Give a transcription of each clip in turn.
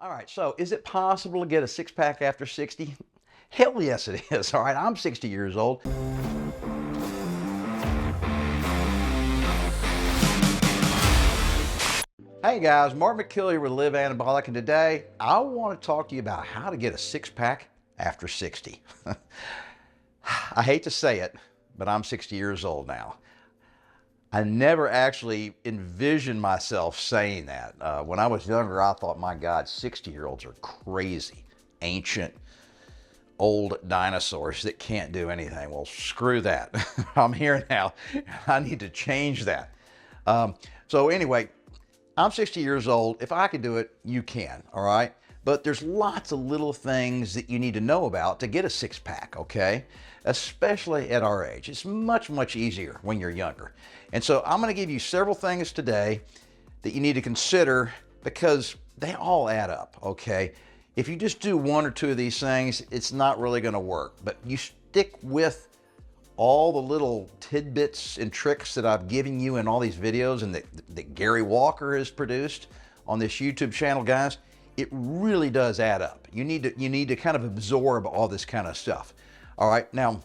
All right, so is it possible to get a six-pack after 60? Hell yes it is, all right? I'm 60 years old. Hey guys, Mark McKill here with Live Anabolic, and today I want to talk to you about how to get a six-pack after 60. I hate to say it, but I'm 60 years old now. I never actually envisioned myself saying that. When I was younger, I thought, my God, 60-year-olds are crazy, ancient, old dinosaurs that can't do anything. Well, screw that. I'm here now. I need to change that. So anyway, I'm 60 years old. If I can do it, you can, all right? But there's lots of little things that you need to know about to get a six-pack, okay? Especially at our age. It's much, much easier when you're younger. And so I'm gonna give you several things today that you need to consider because they all add up, okay? If you just do one or two of these things, it's not really gonna work. But you stick with all the little tidbits and tricks that I've given you in all these videos and that Gary Walker has produced on this YouTube channel, guys, it really does add up. You need to kind of absorb all this kind of stuff. All right, now,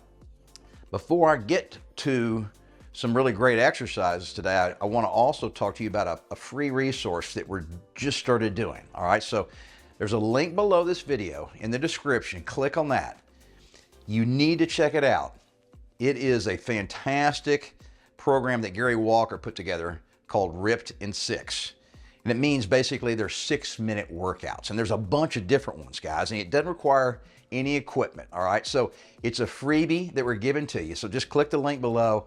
before I get to some really great exercises today, I want to also talk to you about a free resource that we're just started doing. All right, so there's a link below this video in the description. Click on that. You need to check it out. It is a fantastic program that Gary Walker put together called Ripped in 6. And it means basically they're 6-minute workouts. And there's a bunch of different ones, guys. And it doesn't require any equipment, all right? So it's a freebie that we're giving to you. So just click the link below.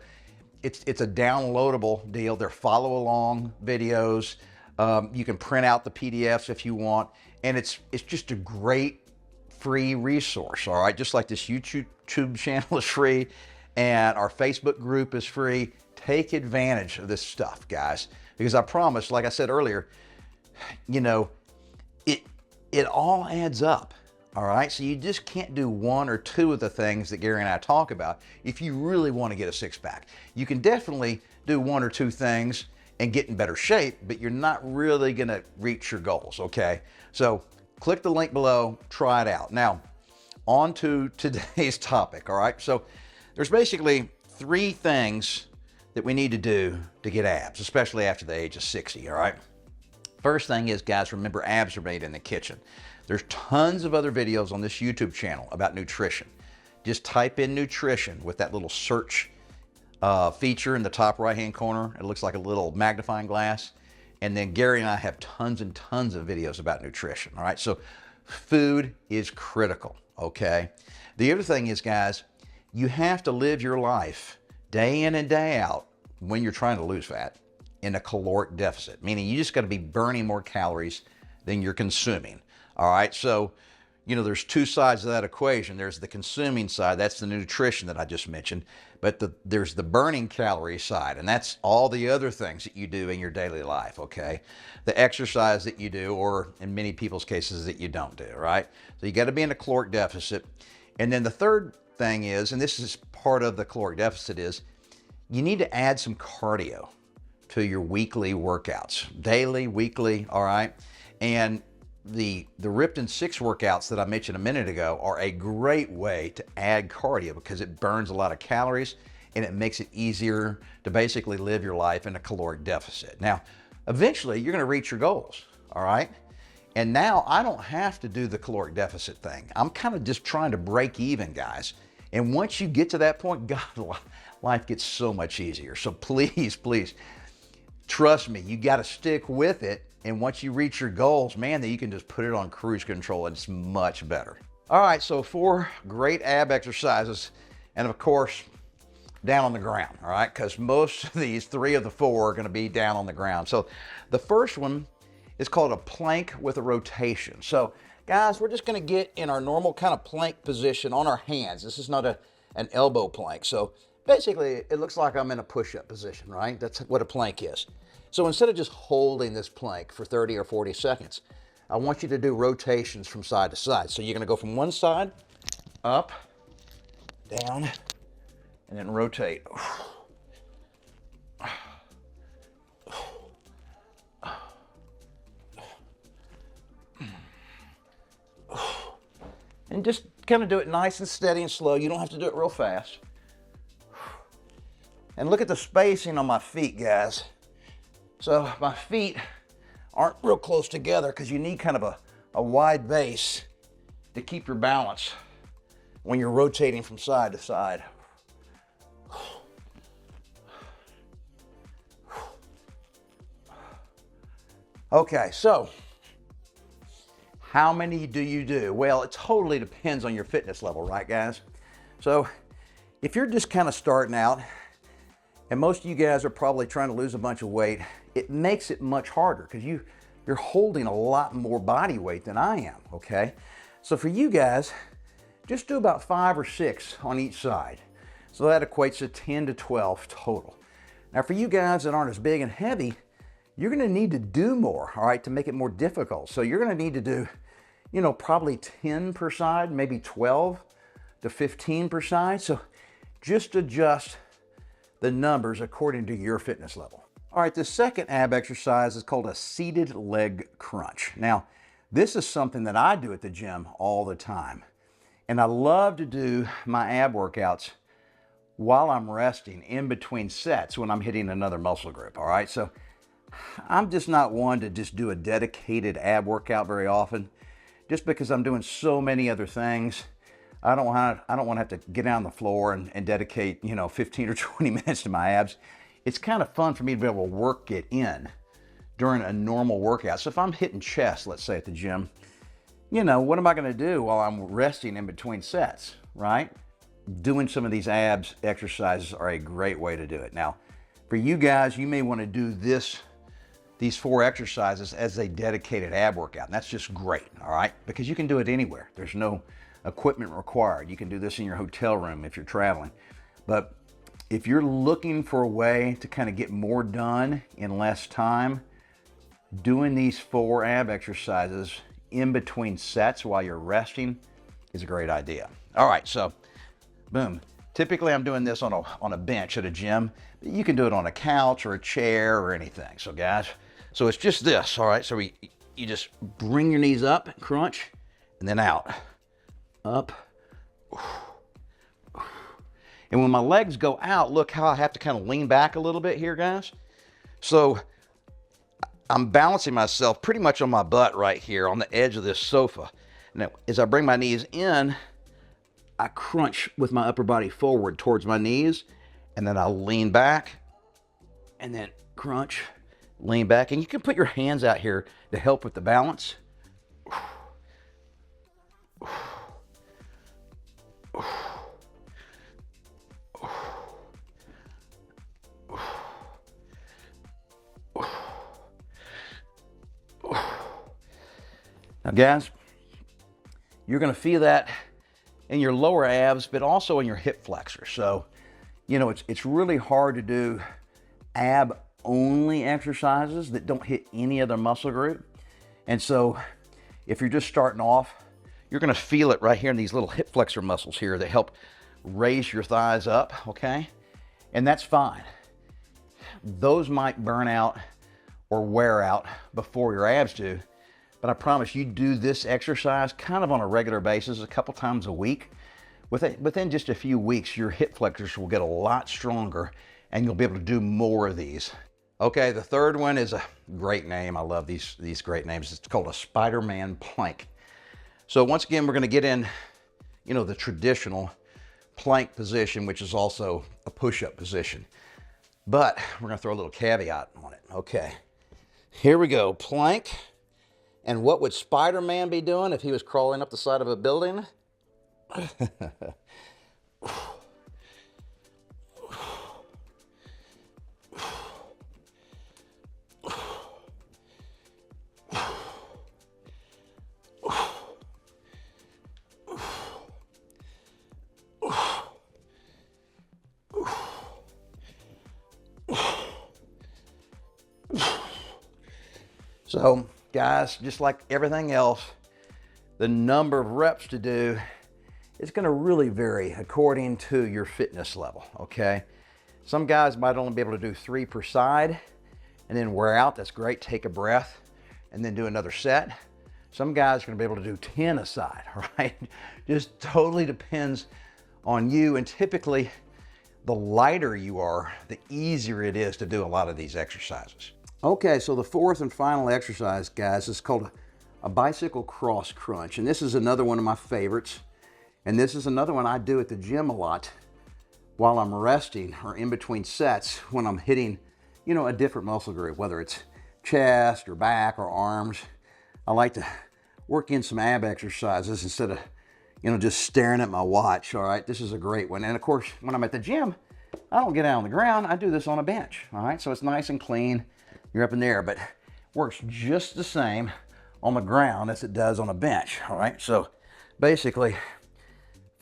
It's a downloadable deal. They're follow-along videos. You can print out the PDFs if you want. And it's just a great free resource, all right? Just like this YouTube channel is free and our Facebook group is free. Take advantage of this stuff, guys, because I promise, like I said earlier, you know, it all adds up, all right? So you just can't do one or two of the things that Gary and I talk about if you really want to get a six-pack. You can definitely do one or two things and get in better shape, but you're not really gonna reach your goals, okay? So click the link below, try it out. Now, on to today's topic, all right? So there's basically 3 things that we need to do to get abs, especially after the age of 60, all right? First thing is, guys, remember, abs are made in the kitchen. There's tons of other videos on this YouTube channel about nutrition. Just type in nutrition with that little search feature in the top right-hand corner. It looks like a little magnifying glass. And then Gary and I have tons and tons of videos about nutrition, all right? So food is critical, okay? The other thing is, guys, you have to live your life day in and day out when you're trying to lose fat in a caloric deficit, meaning you just got to be burning more calories than you're consuming, all right? So, you know, there's 2 sides of that equation. There's the consuming side, that's the nutrition that I just mentioned, but there's the burning calorie side, and that's all the other things that you do in your daily life, okay? The exercise that you do, or in many people's cases that you don't do, right? So you got to be in a caloric deficit. And then the third thing is, and this is part of the caloric deficit, is you need to add some cardio to your weekly workouts, daily, weekly, all right? And the Ripped in 6 workouts that I mentioned a minute ago are a great way to add cardio because it burns a lot of calories and it makes it easier to basically live your life in a caloric deficit. Now, eventually you're gonna reach your goals, all right? And now I don't have to do the caloric deficit thing. I'm kind of just trying to break even, guys. And once you get to that point, God, life gets so much easier. So please, please, trust me, you gotta stick with it. And once you reach your goals, man, then you can just put it on cruise control and it's much better. All right, so 4 great ab exercises. And of course, down on the ground, all right? Because most of these, 3 of the 4 are gonna be down on the ground. So the first one is called a plank with a rotation. So guys, we're just gonna get in our normal kind of plank position on our hands. This is not an elbow plank. So basically, it looks like I'm in a push-up position, right? That's what a plank is. So instead of just holding this plank for 30 or 40 seconds, I want you to do rotations from side to side. So you're gonna go from one side, up, down, and then rotate. And just kind of do it nice and steady and slow. You don't have to do it real fast. And look at the spacing on my feet, guys. So my feet aren't real close together because you need kind of a wide base to keep your balance when you're rotating from side to side. Okay, so how many do you do? Well, it totally depends on your fitness level, right, guys? So if you're just kind of starting out, and most of you guys are probably trying to lose a bunch of weight, it makes it much harder because you're holding a lot more body weight than I am, okay? So for you guys, just do about 5 or 6 on each side. So that equates to 10 to 12 total. Now for you guys that aren't as big and heavy, you're gonna need to do more, all right, to make it more difficult. So you're gonna need to do, you know, probably 10 per side, maybe 12 to 15 per side. So just adjust the numbers according to your fitness level. All right, the second ab exercise is called a seated leg crunch. Now, this is something that I do at the gym all the time. And I love to do my ab workouts while I'm resting in between sets when I'm hitting another muscle group, all right? So I'm just not one to just do a dedicated ab workout very often, just because I'm doing so many other things. I don't want to have to get down on the floor and dedicate, you know, 15 or 20 minutes to my abs. It's kind of fun for me to be able to work it in during a normal workout. So if I'm hitting chest, let's say at the gym, you know, what am I going to do while I'm resting in between sets, right? Doing some of these abs exercises are a great way to do it. Now, for you guys, you may want to do these 4 exercises as a dedicated ab workout. And that's just great, all right? Because you can do it anywhere. There's no equipment required. You can do this in your hotel room if you're traveling. But if you're looking for a way to kind of get more done in less time, doing these 4 ab exercises in between sets while you're resting is a great idea. All right, so boom. Typically I'm doing this on a bench at a gym, but you can do it on a couch or a chair or anything. So guys, so it's just this, all right? So you just bring your knees up, crunch, and then out. Up. And when my legs go out, look how I have to kind of lean back a little bit here, guys. So I'm balancing myself pretty much on my butt right here on the edge of this sofa. Now, as I bring my knees in, I crunch with my upper body forward towards my knees, and then I lean back, and then crunch, lean back. And you can put your hands out here to help with the balance. Now guys, you're gonna feel that in your lower abs, but also in your hip flexors. So, you know, it's really hard to do ab only exercises that don't hit any other muscle group. And so if you're just starting off, you're gonna feel it right here in these little hip flexor muscles here that help raise your thighs up, okay? And that's fine. Those might burn out or wear out before your abs do. But I promise you do this exercise kind of on a regular basis, a couple times a week. Within just a few weeks, your hip flexors will get a lot stronger and you'll be able to do more of these. Okay, the third one is a great name. I love these great names. It's called a SpiderMan Plank. So once again, we're gonna get in, you know, the traditional plank position, which is also a push-up position. But we're gonna throw a little caveat on it. Okay, here we go, plank. And what would Spider-Man be doing if he was crawling up the side of a building? So guys, just like everything else, the number of reps to do is going to really vary according to your fitness level, okay? Some guys might only be able to do 3 per side and then wear out. That's great. Take a breath and then do another set. Some guys are gonna be able to do 10 a side, right? Just totally depends on you, and typically the lighter you are, the easier it is to do a lot of these exercises. Okay, so the fourth and final exercise, guys, is called a bicycle cross crunch. And this is another one of my favorites. And this is another one I do at the gym a lot while I'm resting or in between sets when I'm hitting, you know, a different muscle group, whether it's chest or back or arms. I like to work in some ab exercises instead of, you know, just staring at my watch. All right, this is a great one. And of course, when I'm at the gym, I don't get out on the ground. I do this on a bench. All right, so it's nice and clean. You're up in there, but works just the same on the ground as it does on a bench. All right, so basically,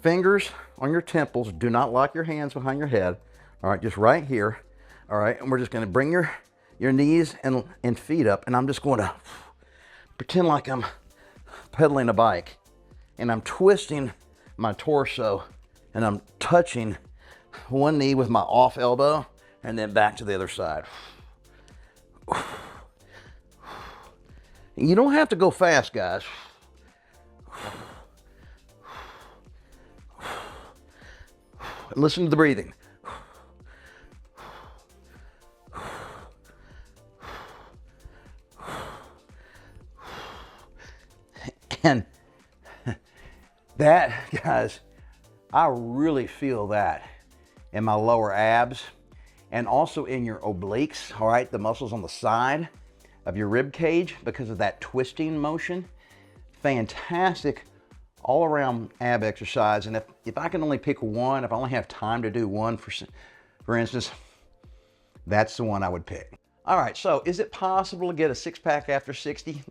fingers on your temples. Do not lock your hands behind your head. All right, just right here. All right, and we're just going to bring your knees and feet up, and I'm just going to pretend like I'm pedaling a bike, and I'm twisting my torso, and I'm touching one knee with my off elbow, and then back to the other side. You don't have to go fast, guys. Listen to the breathing. And that, guys, I really feel that in my lower abs and also in your obliques, all right, the muscles on the side of your rib cage because of that twisting motion. Fantastic all around ab exercise. And if I can only pick one, if I only have time to do one, for instance, that's the one I would pick. All right, so is it possible to get a six-pack after 60?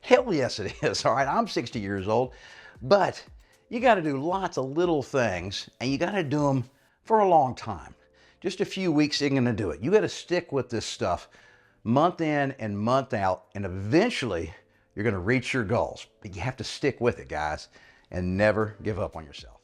Hell yes it is, all right? I'm 60 years old, but you gotta do lots of little things, and you gotta do them for a long time. Just a few weeks ain't gonna do it. You gotta stick with this stuff month in and month out, and eventually you're gonna reach your goals. But you have to stick with it, guys, and never give up on yourself.